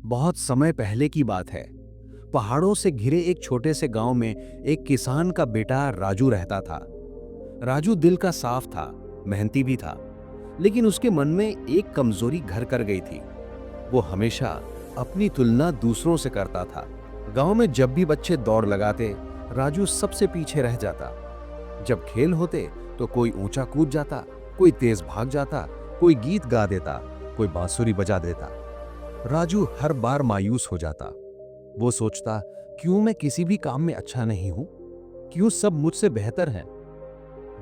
बहुत समय पहले की बात है। पहाड़ों से घिरे एक छोटे से गांव में एक किसान का बेटा राजू रहता था। राजू दिल का साफ था, मेहनती भी था, लेकिन उसके मन में एक कमजोरी घर कर गई थी। वो हमेशा अपनी तुलना दूसरों से करता था। गांव में जब भी बच्चे दौड़ लगाते, राजू सबसे पीछे रह जाता। जब खेल होते तो कोई ऊंचा कूद जाता, कोई तेज भाग जाता, कोई गीत गा देता, कोई बांसुरी बजा देता। राजू हर बार मायूस हो जाता। वो सोचता, क्यों मैं किसी भी काम में अच्छा नहीं हूं? क्यों सब मुझसे बेहतर हैं?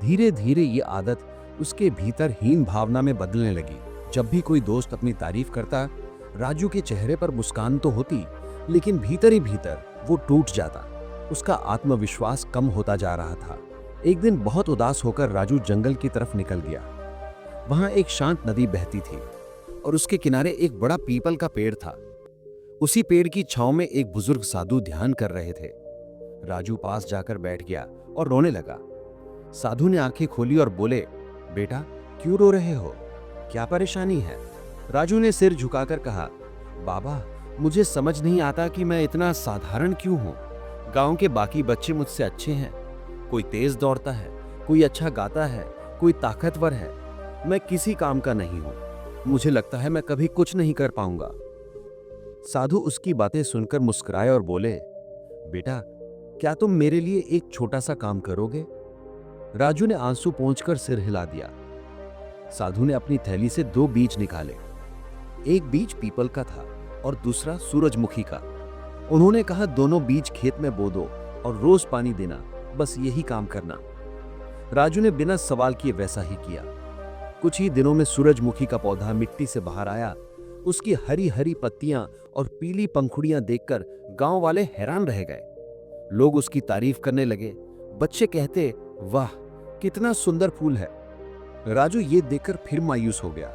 धीरे धीरे ये आदत उसके भीतर हीन भावना में बदलने लगी। जब भी कोई दोस्त अपनी तारीफ करता, राजू के चेहरे पर मुस्कान तो होती, लेकिन भीतर ही भीतर वो टूट जाता। उसका आत्मविश्वास कम होता जा रहा था। एक दिन बहुत उदास होकर राजू जंगल की तरफ निकल गया। वहां एक शांत नदी बहती थी और उसके किनारे एक बड़ा पीपल का पेड़ था। उसी पेड़ की छांव में एक बुजुर्ग साधु ध्यान कर रहे थे। राजू पास जाकर बैठ गया और रोने लगा। साधु ने आंखें खोली और बोले, बेटा, क्यों रो रहे हो? क्या परेशानी है? राजू ने सिर झुकाकर कहा, बाबा, मुझे समझ नहीं आता कि मैं इतना साधारण क्यों हूं। गांव के बाकी बच्चे मुझसे अच्छे हैं। कोई तेज दौड़ता है, कोई अच्छा गाता है, कोई ताकतवर है। मैं किसी काम का नहीं हूं। मुझे लगता है मैं कभी कुछ नहीं कर पाऊंगा। साधु उसकी बातें सुनकर मुस्कुराए और बोले, बेटा, क्या तुम मेरे लिए एक छोटा सा काम करोगे? राजू ने आंसू पोंछकर सिर हिला दिया। साधु ने अपनी थैली से 2 बीज निकाले। एक बीज पीपल का था और दूसरा सूरजमुखी का। उन्होंने कहा, दोनों बीज खेत में बो दो और रोज पानी देना, बस यही काम करना। राजू ने बिना सवाल किए वैसा ही किया। कुछ ही दिनों में सूरजमुखी का पौधा मिट्टी से बाहर आया। उसकी हरी हरी पत्तियां और पीली पंखुड़ियां देखकर गांव वाले हैरान रह गए। लोग उसकी तारीफ करने लगे। बच्चे कहते, वाह, कितना सुंदर फूल है। राजू ये देखकर फिर मायूस हो गया।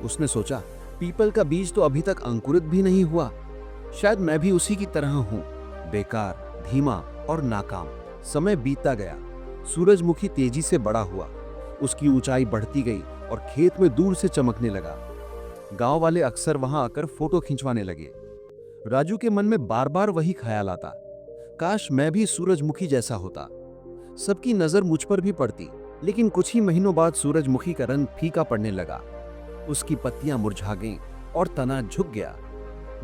उसने सोचा, पीपल का बीज तो अभी तक अंकुरित भी नहीं हुआ। शायद मैं भी उसी की तरह हूं, बेकार, धीमा और नाकाम। समय बीतता गया। सूरजमुखी तेजी से बड़ा हुआ। उसकी ऊंचाई बढ़ती गई और खेत में दूर से चमकने लगा। गांव वाले अक्सर वहां आकर फोटो खिंचवाने लगे। राजू के मन में बार बार वही ख्याल आता, काश मैं भी सूरजमुखी जैसा होता। सबकी नजर मुझ पर भी पड़ती। लेकिन कुछ ही महीनों बाद सूरजमुखी का रंग फीका पड़ने लगा। उसकी पत्तियां मुरझा गईं और तना झुक गया।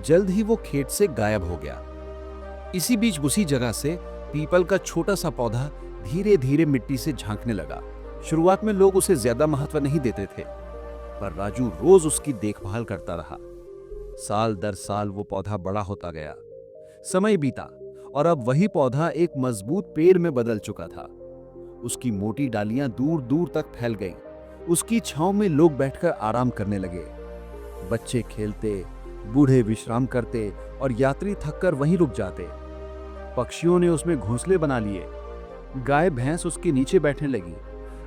जल्द ही वो खेत से गायब हो गया। इसी बीच उसी जगह से पीपल का छोटा सा पौधा धीरे धीरे मिट्टी से झांकने लगा। शुरुआत में लोग उसे ज्यादा महत्व नहीं देते थे, पर राजू रोज उसकी देखभाल करता रहा। साल दर साल वो पौधा बड़ा होता गया। समय बीता और अब वही पौधा एक मजबूत पेड़ में बदल चुका था। उसकी मोटी डालियां दूर दूर तक फैल गईं। उसकी छांव में लोग बैठकर आराम करने लगे। बच्चे खेलते, बूढ़े विश्राम करते और यात्री थककर वहीं रुक जाते। पक्षियों ने उसमें घोंसले बना लिए। गाय भैंस उसके नीचे बैठने लगी।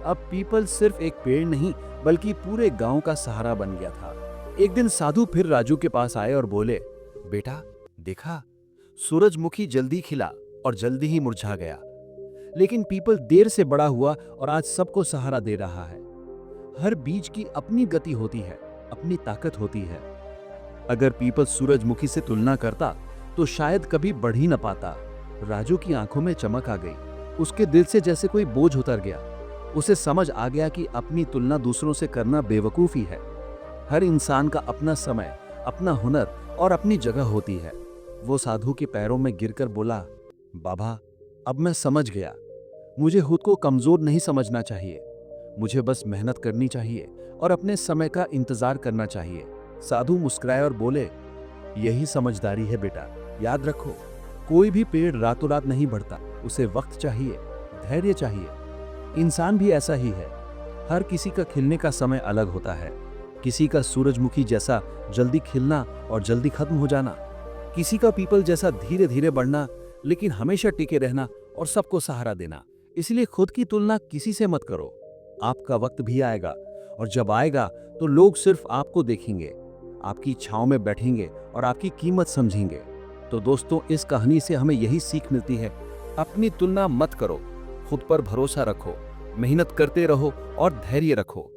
अब पीपल सिर्फ एक पेड़ नहीं, बल्कि पूरे गांव का सहारा बन गया था। एक दिन साधु फिर राजू के पास आए और बोले, बेटा, देखा, सूरजमुखी जल्दी खिला और जल्दी ही मुरझा गया। लेकिन पीपल देर से बड़ा हुआ और आज सबको सहारा दे रहा है। हर बीज की अपनी गति होती है, अपनी ताकत होती है। अगर पीपल सूरजमुखी से तुलना करता तो शायद कभी बढ़ ही न पाता। राजू की आंखों में चमक आ गई। उसके दिल से जैसे कोई बोझ उतर गया। उसे समझ आ गया कि अपनी तुलना दूसरों से करना बेवकूफी है। हर इंसान का अपना समय, अपना हुनर और अपनी जगह होती है। वो साधु के पैरों में गिरकर बोला, बाबा, अब मैं समझ गया। मुझे खुद को कमजोर नहीं समझना चाहिए। मुझे बस मेहनत करनी चाहिए और अपने समय का इंतजार करना चाहिए। साधु मुस्कुराए और बोले, यही समझदारी है बेटा। याद रखो, कोई भी पेड़ रातों रात नहीं बढ़ता। उसे वक्त चाहिए, धैर्य चाहिए। इंसान भी ऐसा ही है। हर किसी का खिलने का समय अलग होता है। किसी का सूरजमुखी जैसा जल्दी खिलना और जल्दी खत्म हो जाना, किसी का पीपल जैसा धीरे धीरे बढ़ना, लेकिन हमेशा टिके रहना और सबको सहारा देना। इसलिए खुद की तुलना किसी से मत करो। आपका वक्त भी आएगा और जब आएगा तो लोग सिर्फ आपको देखेंगे, आपकी छांव में बैठेंगे और आपकी कीमत समझेंगे। तो दोस्तों, इस कहानी से हमें यही सीख मिलती है, अपनी तुलना मत करो, खुद पर भरोसा रखो, मेहनत करते रहो और धैर्य रखो।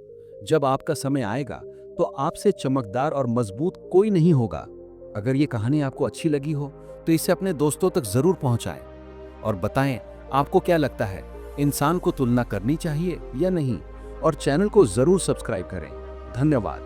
जब आपका समय आएगा तो आपसे चमकदार और मजबूत कोई नहीं होगा। अगर ये कहानी आपको अच्छी लगी हो तो इसे अपने दोस्तों तक जरूर पहुंचाएं और बताएं आपको क्या लगता है, इंसान को तुलना करनी चाहिए या नहीं। और चैनल को जरूर सब्सक्राइब करें। धन्यवाद।